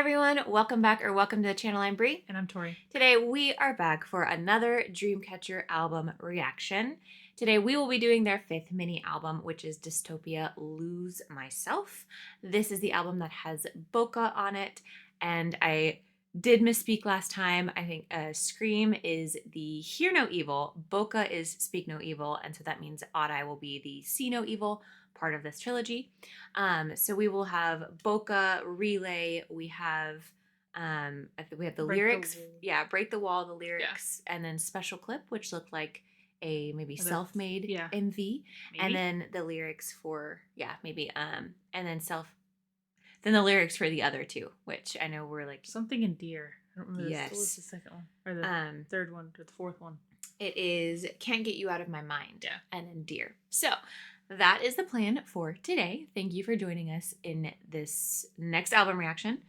everyone, welcome back or welcome to the channel. I'm Brie. And I'm Tori. Today we are back for another Dreamcatcher album reaction. Today we will be doing their 5th mini album, which is Dystopia Lose Myself. This is the album that has Boca on it, and I did misspeak last time. I think Scream is the Hear No Evil, Boca is Speak No Evil, and so that means Odd Eye will be the See No Evil part of this trilogy. So we will have Boca, Relay, we have we have the lyrics. Break the Wall, the lyrics, and then Special Clip, which looked like a maybe self-made MV. Maybe. And then the lyrics for and then the lyrics for the other two, which I know were like something in Dear. I don't remember. Yes. What was the second one or the third one or the fourth one? It is Can't Get You Out of My Mind. Yeah. And then Dear. So that is the plan for today. Thank you for joining us in this next album reaction.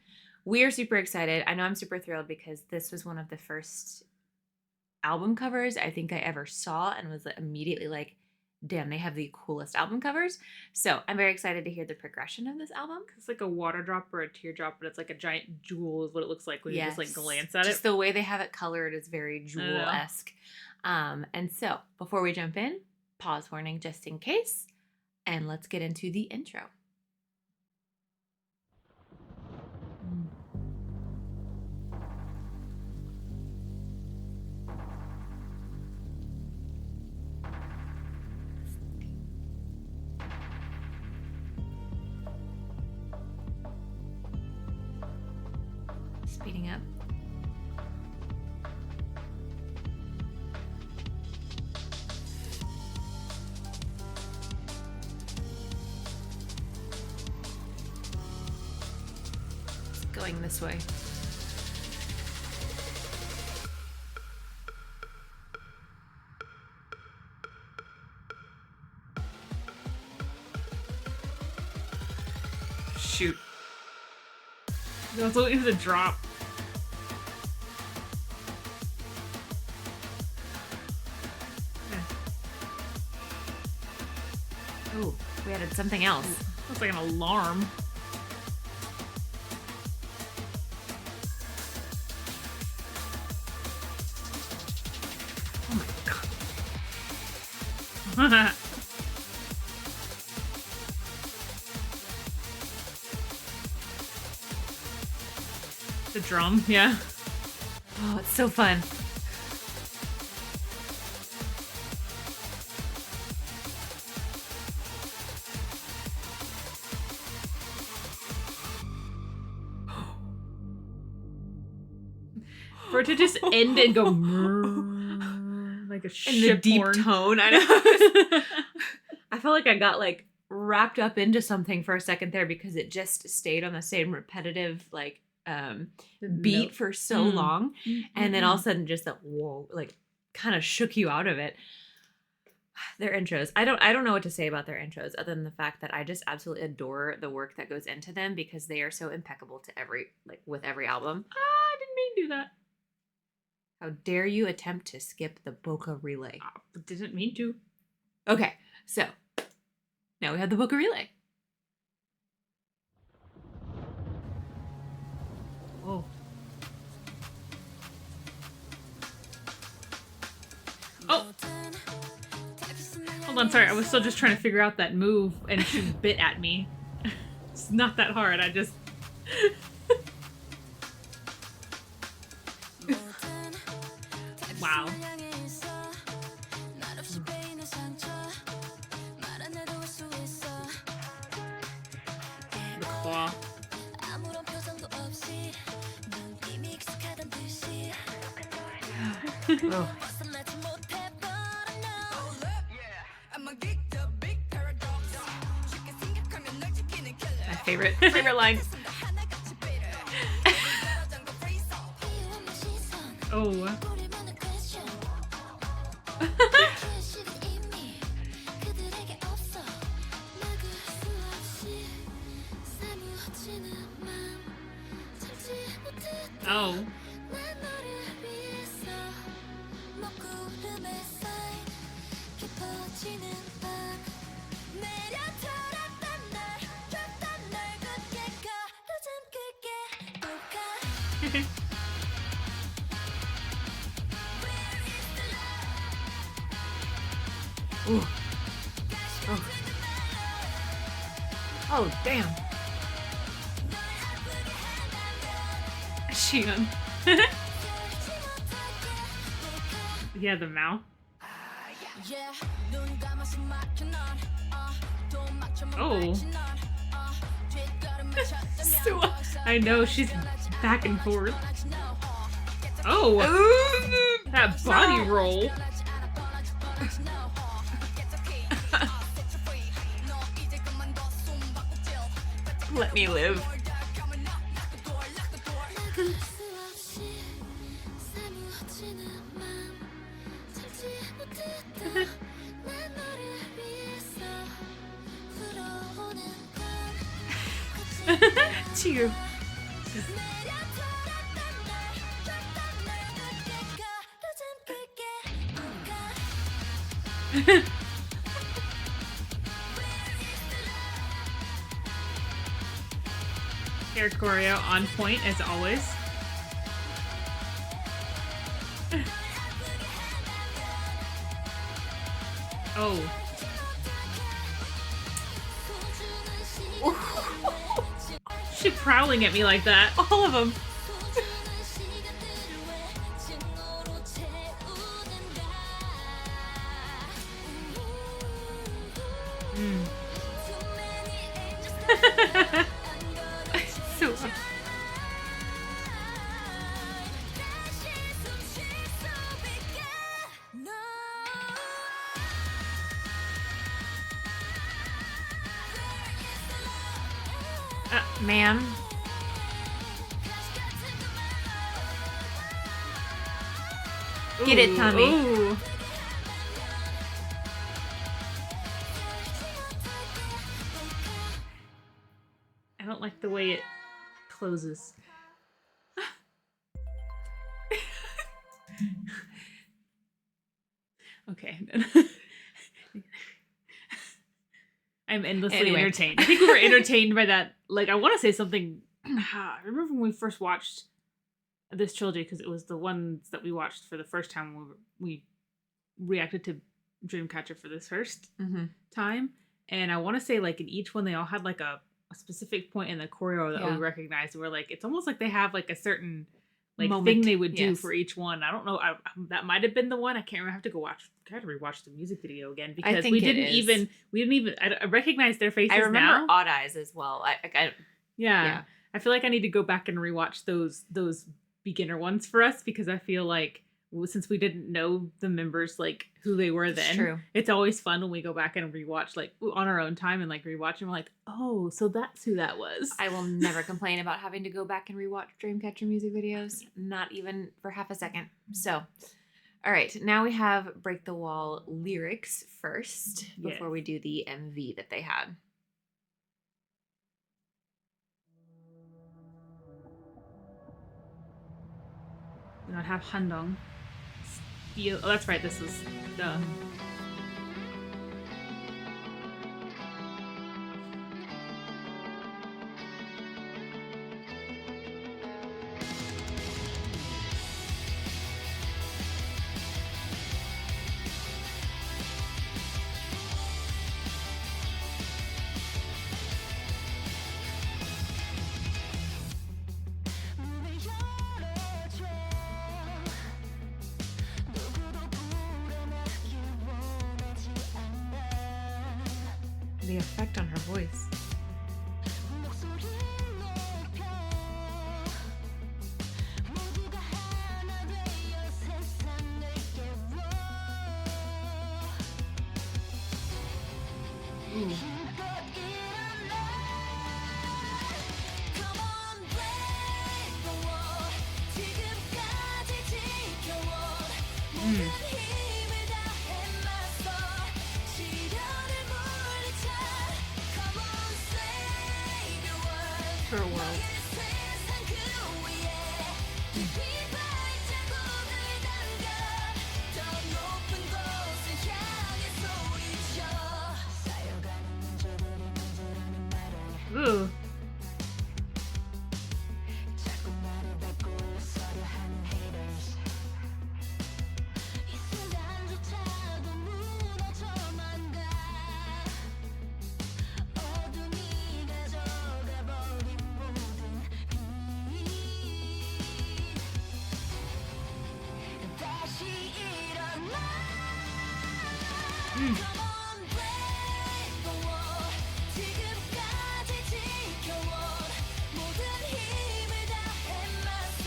We are super excited. I know I'm super thrilled because this was one of the first album covers I think I ever saw and was immediately like, damn, they have the coolest album covers. So I'm very excited to hear the progression of this album. It's like a water drop or a teardrop, but it's like a giant jewel is what it looks like when you just like glance at it. Just the way they have it colored is very jewel-esque. And so before we jump in, pause warning just in case, and let's get into the intro. Speeding up. Going this way. Shoot. That's what is a drop. Oh, we added something else. Looks like an alarm. Oh my god. The drum, yeah. Oh, it's so fun. For it to just end and go like a ship in the deep horn. tone. I know. I felt like I got like wrapped up into something for a second there because it just stayed on the same repetitive like beat for so long, and then all of a sudden just that whoa, like kind of shook you out of it. Their intros, I don't know what to say about their intros other than the fact that I just absolutely adore the work that goes into them because they are so impeccable to with every album. I didn't mean to do that. How dare you attempt to skip the Boca Relay? Didn't mean to. Okay, so now we have the Boca Relay. Oh. Oh! Hold on, sorry. I was still just trying to figure out that move and she bit at me. It's not that hard. I just... Wow. The claw. Oh. My favorite line. Oh. Oh. Ooh. Oh. Oh, damn. Shion. Yeah, the mouth. Oh. So, I know, she's back and forth. Oh! Ooh. That body roll. Let me live. Cheer. Hair choreo on point as always. Oh. She prowling at me like that. All of them. So ma'am. Get it, Tommy. Ooh. I don't like the way it closes. Okay. I'm endlessly entertained. I think we were entertained by that. Like, I want to say something. I remember when we first watched this trilogy, because it was the ones that we watched for the first time when we reacted to Dreamcatcher for this first time. And I want to say, like, in each one, they all had, like, a specific point in the choreo that we recognized. We're like, it's almost like they have, like, a certain, like, moment, thing they would do for each one. I don't know. That might have been the one. I can't remember. I have to go watch. I have to rewatch the music video again, because we didn't even. I recognize their faces. I remember now. Odd Eyes as well. Yeah. I feel like I need to go back and rewatch those beginner ones for us, because I feel like since we didn't know the members, like, who they were then, it's always fun when we go back and rewatch, like, on our own time and, like, rewatch, and we're like, oh, so that's who that was. I will never complain about having to go back and rewatch Dreamcatcher music videos, not even for half a second. So, all right, now we have Break the Wall lyrics first, before we do the MV that they had. We don't have Handong. Oh, that's right. This is the. The effect on her voice. Ooh. Her world. Ooh.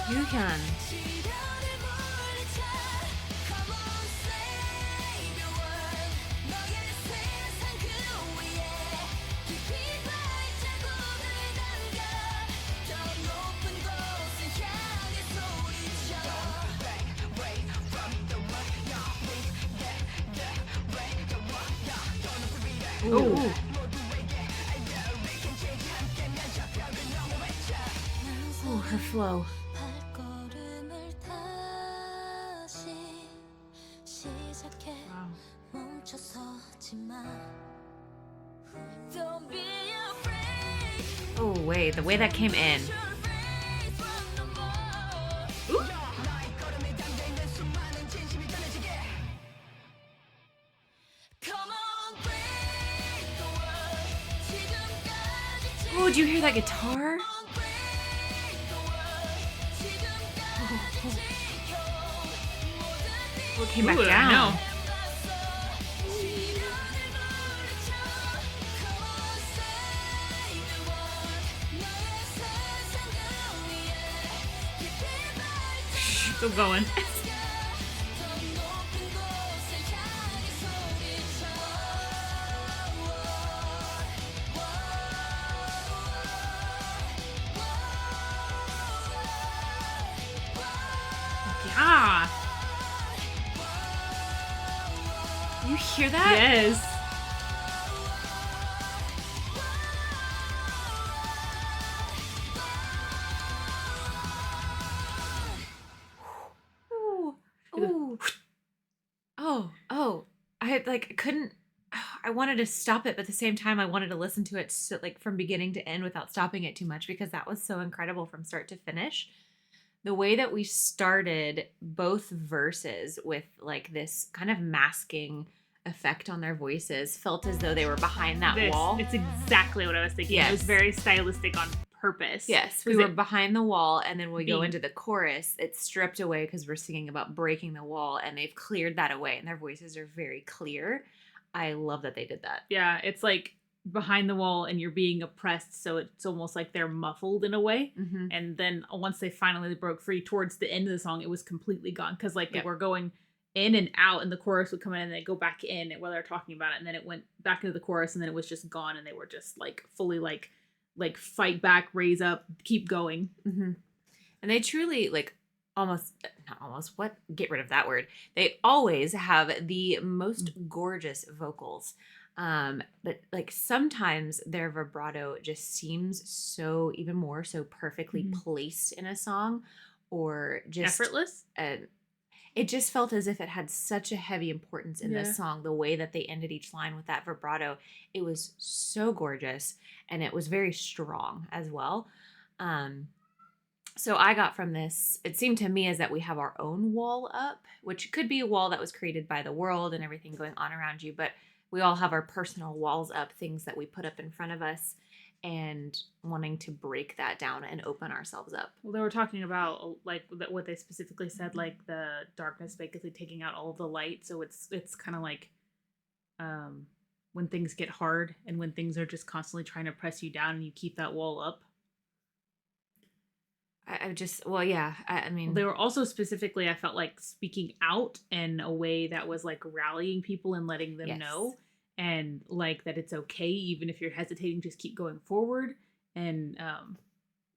Yuhyun. Ooh. Ooh, her flow. Oh, wait, the way that came in. Ooh. Oh, did you hear that guitar? Oh, it came back Ooh, down. I know. Still going. Yeah. You hear that? Yes. Ooh. Ooh. Oh. I couldn't. I wanted to stop it, but at the same time, I wanted to listen to it so, like from beginning to end without stopping it too much because that was so incredible from start to finish. The way that we started both verses with like this kind of masking effect on their voices felt as though they were behind that wall. It's exactly what I was thinking. Yes. It was very stylistic on purpose. Yes, we were behind the wall, and then we go into the chorus. It's stripped away because we're singing about breaking the wall, and they've cleared that away, and their voices are very clear. I love that they did that. Yeah, it's like behind the wall and you're being oppressed, so it's almost like they're muffled in a way. Mm-hmm. And then once they finally broke free towards the end of the song, it was completely gone because like they were going in and out, and the chorus would come in and they go back in while they're talking about it, and then it went back into the chorus, and then it was just gone, and they were just like fully like fight back, raise up, keep going. Mm-hmm. And they truly get rid of that word. They always have the most gorgeous vocals. But like sometimes their vibrato just seems so even more so perfectly placed in a song, or just effortless. It just felt as if it had such a heavy importance in this song. The way that they ended each line with that vibrato, it was so gorgeous, and it was very strong as well. So I got from this, it seemed to me as that we have our own wall up, which could be a wall that was created by the world and everything going on around you, but we all have our personal walls up, things that we put up in front of us, and wanting to break that down and open ourselves up. Well, they were talking about like what they specifically said, like the darkness basically taking out all of the light. So it's kind of like when things get hard and when things are just constantly trying to press you down, and you keep that wall up. I mean, they were also specifically, I felt like, speaking out in a way that was like rallying people and letting them know, and like that it's okay even if you're hesitating, just keep going forward. And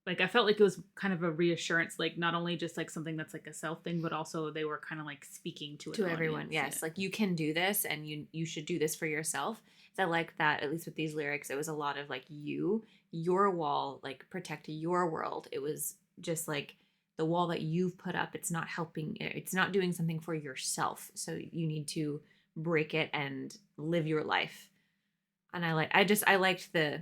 like I felt like it was kind of a reassurance, like not only just like something that's like a self thing, but also they were kind of like speaking to everyone. Yes, like you can do this, and you should do this for yourself. So I like that, at least with these lyrics, it was a lot of like your wall, like protect your world. It was just like the wall that you've put up, it's not helping, it's not doing something for yourself, so you need to break it and live your life. And I liked the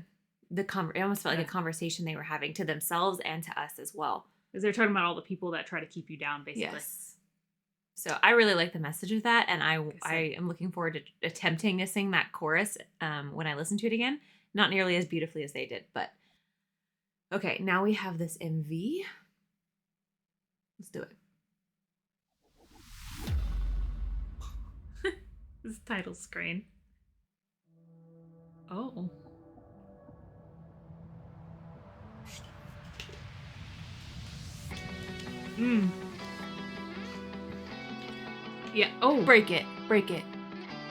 it almost felt like a conversation they were having to themselves and to us as well, because they're talking about all the people that try to keep you down, basically. Yes. So I really like the message of that, and I am looking forward to attempting to sing that chorus when I listen to it again. Not nearly as beautifully as they did, but okay, now we have this MV. Let's do it. This title screen. Oh. Mm. Yeah. Oh. Break it. Break it.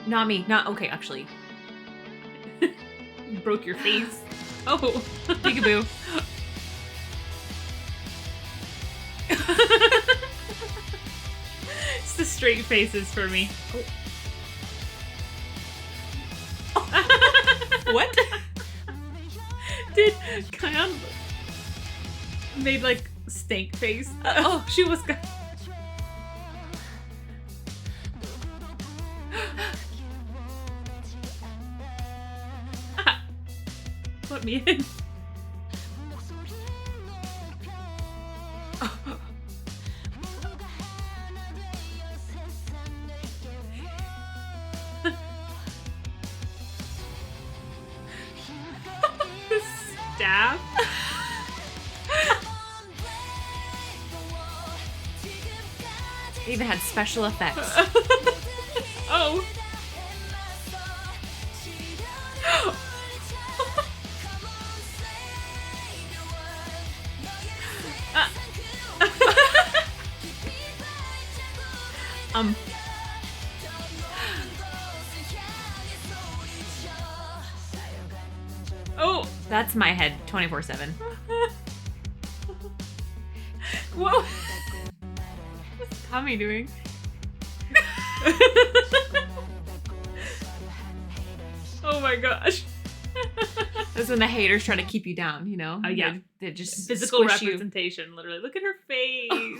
Not me. Not okay, actually. You broke your face. Oh. Peekaboo. It's the straight faces for me. Oh. What? Did Kion made like stank face? Oh, she was. Let me in. The staff. They even had special effects. Oh. Oh, That's my head 24/7. whoa. What's Tommy doing? Oh my gosh. That's when the haters try to keep you down, you know? Yeah. They just Physical squish you. representation, literally. Look at her face.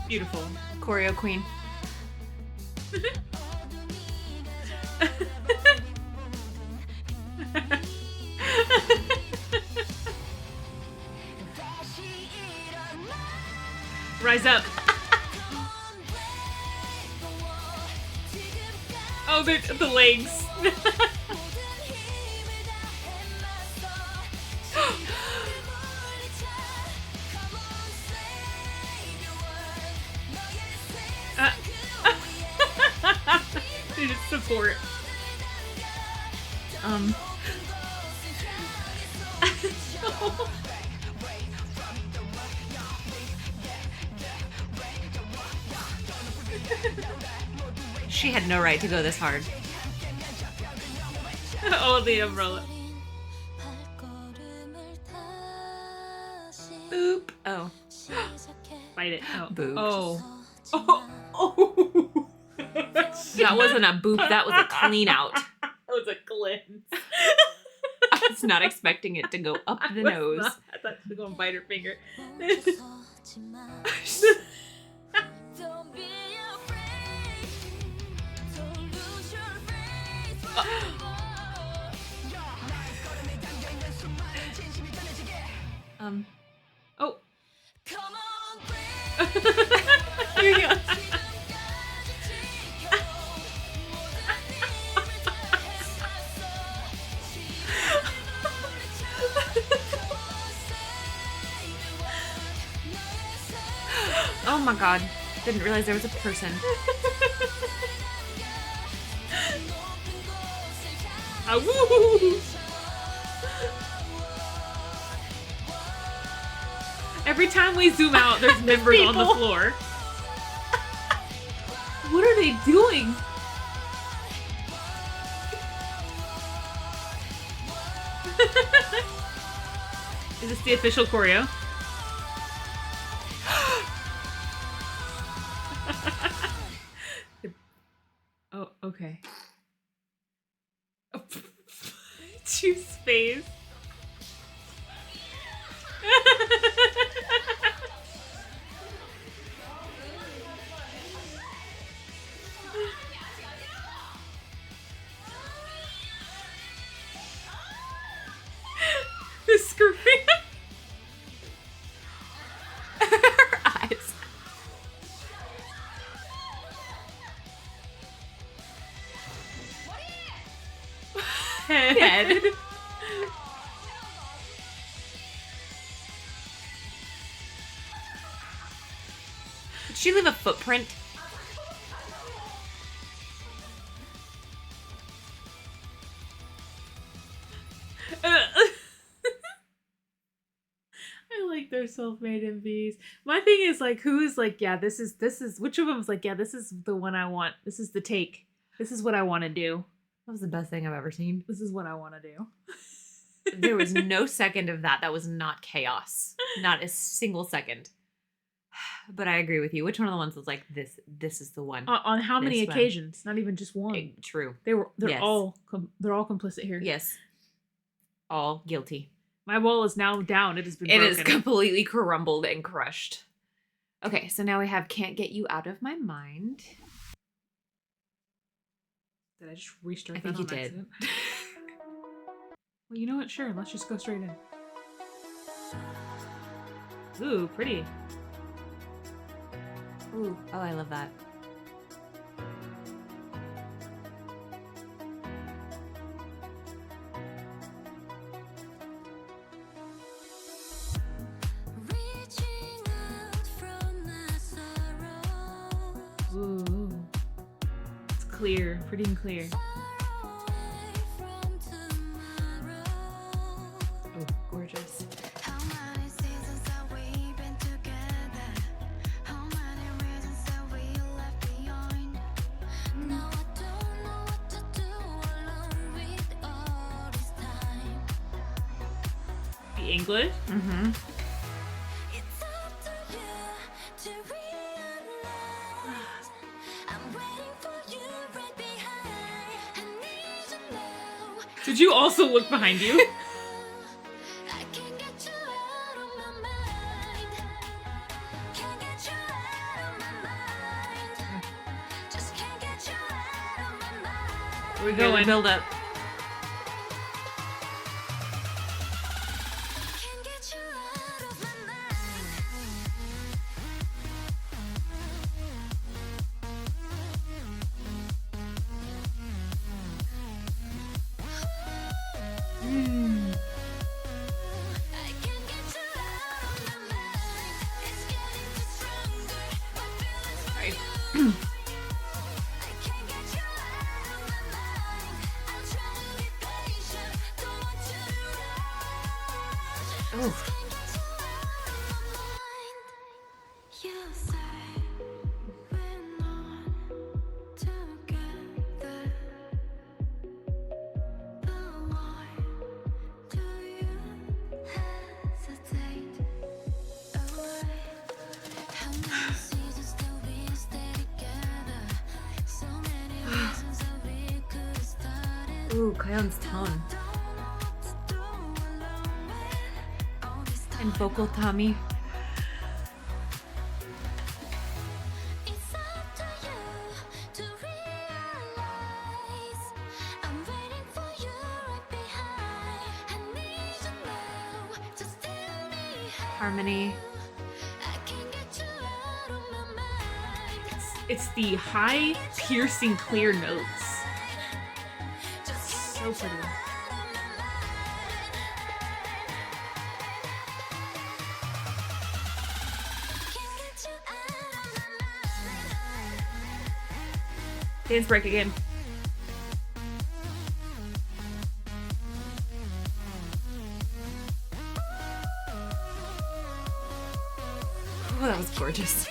Beautiful. Choreo queen. Rise up. Oh, the legs. They just support. She had no right to go this hard. Oh, the umbrella. Boop. Oh. Bite it. Oh. Boop. Oh. Oh. Oh. That wasn't a boop, that was a clean out. That was a cleanse. I was not expecting it to go up the nose. I thought she was going to bite her finger. Oh. Here you go. Oh my god. Didn't realize there was a person. Woo! Every time we zoom out, there's members on the floor. What are they doing? Is this the official choreo? Oh, okay. Choose space. The scream. Her eyes. Head. Did she leave a footprint? They're self-made MVs. My thing is like, who is like, yeah, this is which of them is like, yeah, this is the one I want. This is the take. This is what I want to do. That was the best thing I've ever seen. This is what I want to do. There was no second of that was not chaos. Not a single second. But I agree with you. Which one of the ones was like, this is the one? On how many occasions? Not even just one. True. They're yes. all complicit here. Yes. All guilty. My wall is now down. It has been broken. It is completely crumbled and crushed. Okay, so now we have Can't Get You Out of My Mind. Did I just restart that? I think you did. Accident? Well, you know what? Sure, let's just go straight in. Ooh, pretty. Ooh, oh, I love that. Ooh, it's clear, pretty and clear. Oh, gorgeous. The English? Mm-hmm. Did you also look behind you? We're going. Build up. Oh. Ooh, Kyon's tone. And vocal Tommy. Harmony. It's the high, piercing, clear notes. So pretty. Dance break again. Oh, that was gorgeous.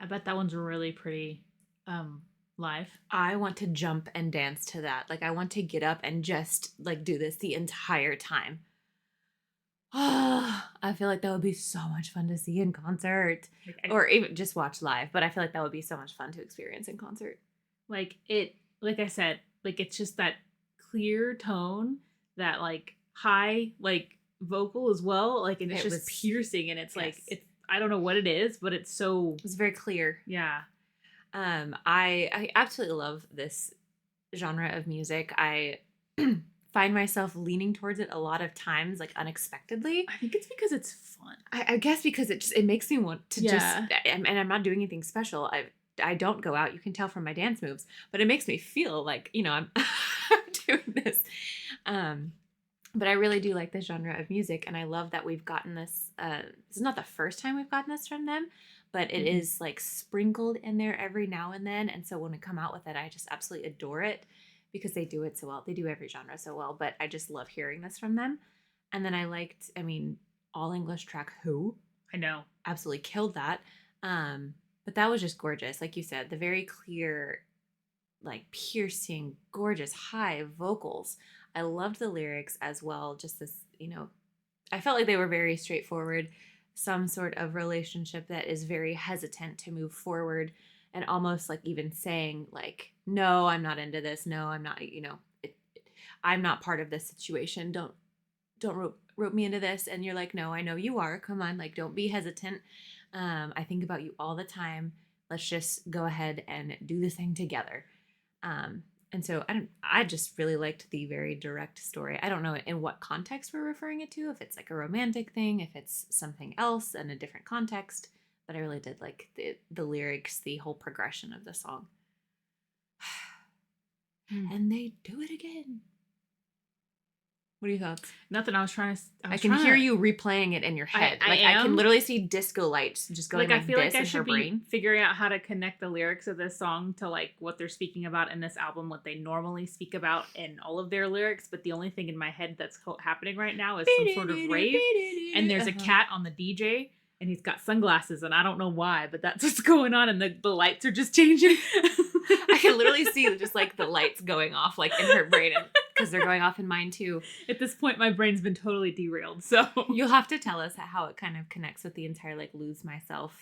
I bet that one's really pretty live. I want to jump and dance to that. Like, I want to get up and just, like, do this the entire time. I feel like that would be so much fun to see in concert. Or even just watch live. But I feel like that would be so much fun to experience in concert. Like I said, like, it's just that clear tone, that, like, high, like, vocal as well. Like, and it's just piercing, and it's, yes. Like, it's, I don't know what it is, but it's so... It's very clear. Yeah. I absolutely love this genre of music. I find myself leaning towards it a lot of times, like unexpectedly. I think it's because it's fun. I guess because it makes me want to Yeah. and I'm not doing anything special. I don't go out. You can tell from my dance moves, but it makes me feel like, I'm I'm doing this. But I really do like this genre of music, and I love that we've gotten this. This is not the first time we've gotten this from them, but it is like sprinkled in there every now and then. And so when we come out with it, I just absolutely adore it because they do it so well. They do every genre so well, but I just love hearing this from them. And then all English track Who. I know. Absolutely killed that. But that was just gorgeous. Like you said, the very clear, like piercing, gorgeous, high vocals. I loved the lyrics as well. Just this, I felt like they were very straightforward. Some sort of relationship that is very hesitant to move forward, and almost like even saying like, no, I'm not into this. No, I'm not, I'm not part of this situation. Don't rope me into this. And you're like, no, I know you are. Come on. Like, don't be hesitant. I think about you all the time. Let's just go ahead and do this thing together. And so I just really liked the very direct story. I don't know in what context we're referring it to, if it's like a romantic thing, if it's something else in a different context, but I really did like the lyrics, the whole progression of the song. And they do it again. What are your thoughts? Nothing. I can hear you replaying it in your head. I can literally see disco lights just going like I feel like I should be figuring out how to connect the lyrics of this song to like what they're speaking about in this album, what they normally speak about in all of their lyrics. But the only thing in my head that's happening right now is some sort of rave, and there's a cat on the DJ, and he's got sunglasses, and I don't know why, but that's what's going on, and the lights are just changing. I can literally see just like the lights going off like in her brain, because they're going off in mine too. At this point, my brain's been totally derailed. So you'll have to tell us how it kind of connects with the entire like lose myself.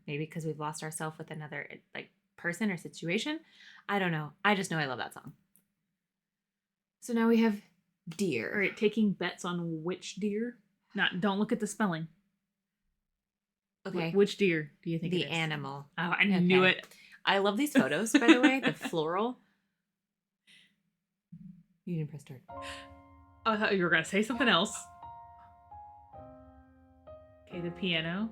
Maybe because we've lost ourselves with another like person or situation. I don't know. I just know I love that song. So now we have deer. All right, taking bets on which deer. Don't look at the spelling. Okay. Which deer do you think the it is? Animal. Oh, I knew it. I love these photos, by the way. The floral. You didn't press start. I thought you were going to say something else. Okay, the piano.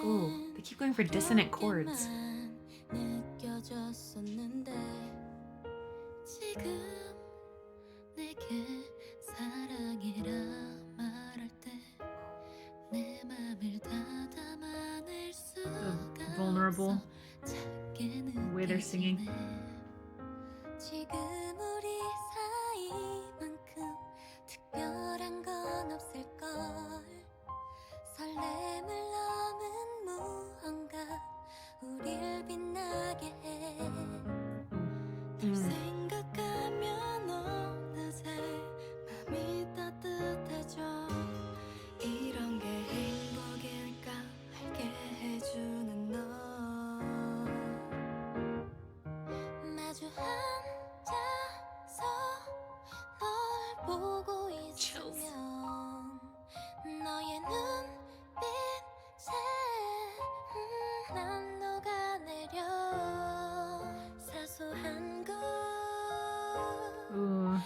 Oh, they keep going for dissonant chords. So vulnerable. The way they're singing. Chills. Ooh.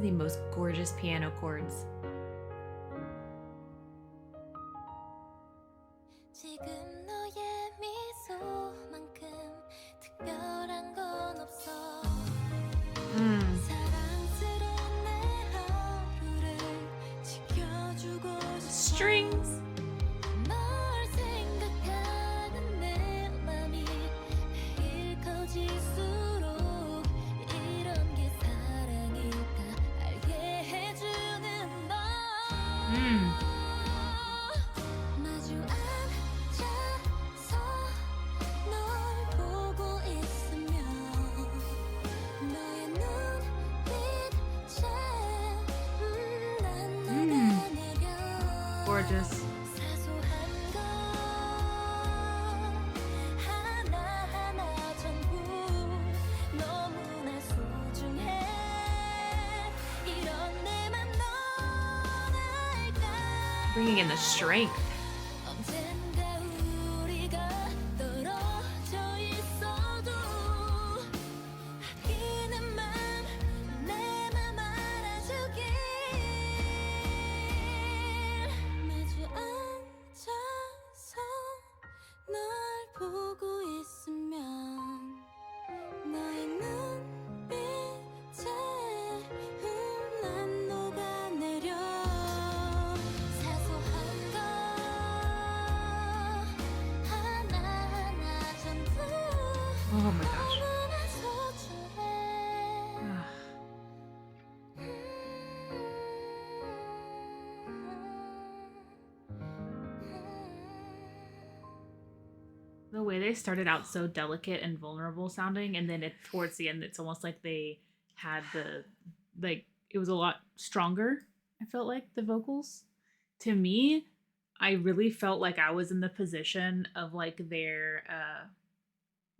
The most gorgeous piano chords. Strings. gorgeous. Bringing in the strength. Oh my gosh. The way they started out so delicate and vulnerable sounding, and then towards the end, it's almost like they had it was a lot stronger. I felt like the vocals. To me, I really felt like I was in the position of like their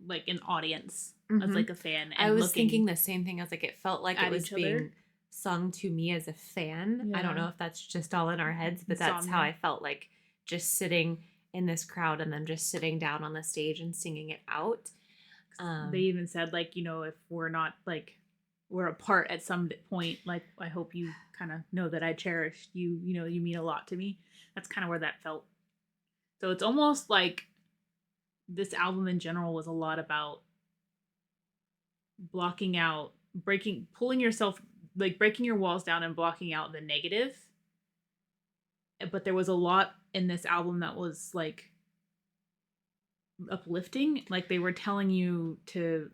like an audience as like a fan. And I was thinking the same thing. I was like, it felt like it was being other. sung to me as a fan. Yeah. I don't know if that's just all in our heads, but that's how I felt, like just sitting in this crowd and then just sitting down on the stage and singing it out. They even said, like, you know, if we're not like we're apart at some point, like I hope you kind of know that I cherish you. You know, you mean a lot to me. That's kind of where that felt. So it's almost like this album in general was a lot about blocking out, pulling yourself, like breaking your walls down and blocking out the negative. But there was a lot in this album that was like uplifting. Like they were telling you to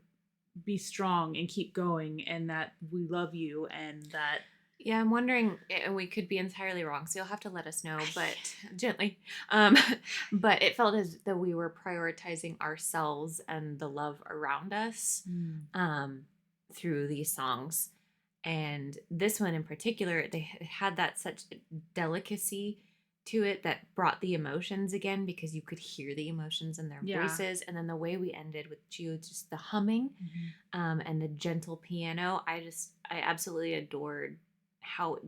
be strong and keep going and that we love you and that. Yeah, I'm wondering, and we could be entirely wrong, so you'll have to let us know, but gently. But it felt as though we were prioritizing ourselves and the love around us through these songs. And this one in particular, they had that such delicacy to it that brought the emotions again, because you could hear the emotions in their voices. And then the way we ended with just the humming and the gentle piano, I absolutely adored how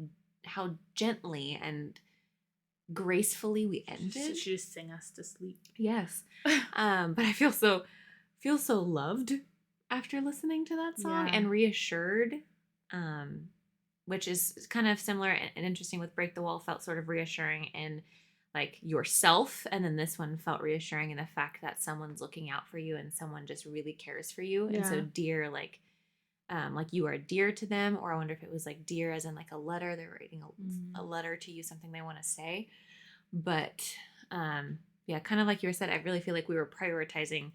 gently and gracefully we ended. She just sang us to sleep. Yes. But I feel so loved after listening to that song and reassured, which is kind of similar and interesting with Break the Wall. Felt sort of reassuring in like yourself, and then this one felt reassuring in the fact that someone's looking out for you and someone just really cares for you. And so dear, like you are dear to them, or I wonder if it was like dear as in like a letter. They're writing a letter to you, something they want to say. But yeah, kind of like you said, I really feel like we were prioritizing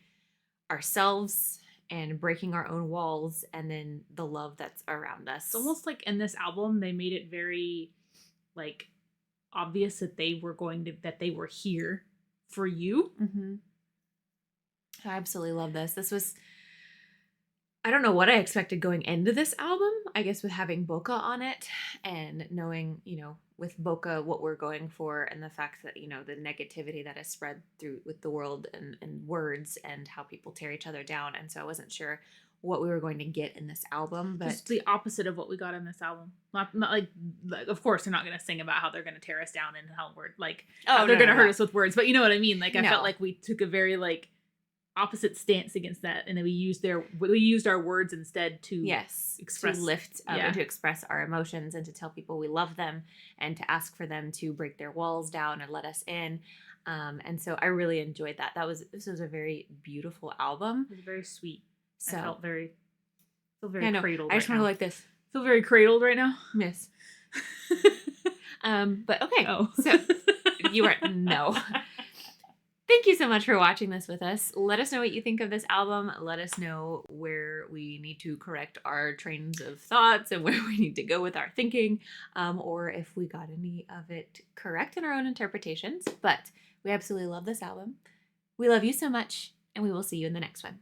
ourselves and breaking our own walls and then the love that's around us. It's almost like in this album, they made it very like obvious that they were here for you. I absolutely love this. This was, I don't know what I expected going into this album. I guess with having Boca on it and knowing, you know, with Boca what we're going for and the fact that, you know, the negativity that is spread through with the world and words and how people tear each other down. And so I wasn't sure what we were going to get in this album, but just the opposite of what we got in this album. Not like of course they're not going to sing about how they're going to tear us down and how we're like they're going to hurt us with words, but you know what I mean? Like I felt like we took a very like opposite stance against that, and then we used our words instead to express, to lift up and to express our emotions and to tell people we love them and to ask for them to break their walls down and let us in. And so I really enjoyed that. This was a very beautiful album. It was very sweet. So I feel very cradled. I just want to go like this. Feel very cradled right now. Yes. But okay. So you are no. Thank you so much for watching this with us. Let us know what you think of this album. Let us know where we need to correct our trains of thoughts and where we need to go with our thinking, or if we got any of it correct in our own interpretations. But we absolutely love this album. We love you so much, and we will see you in the next one.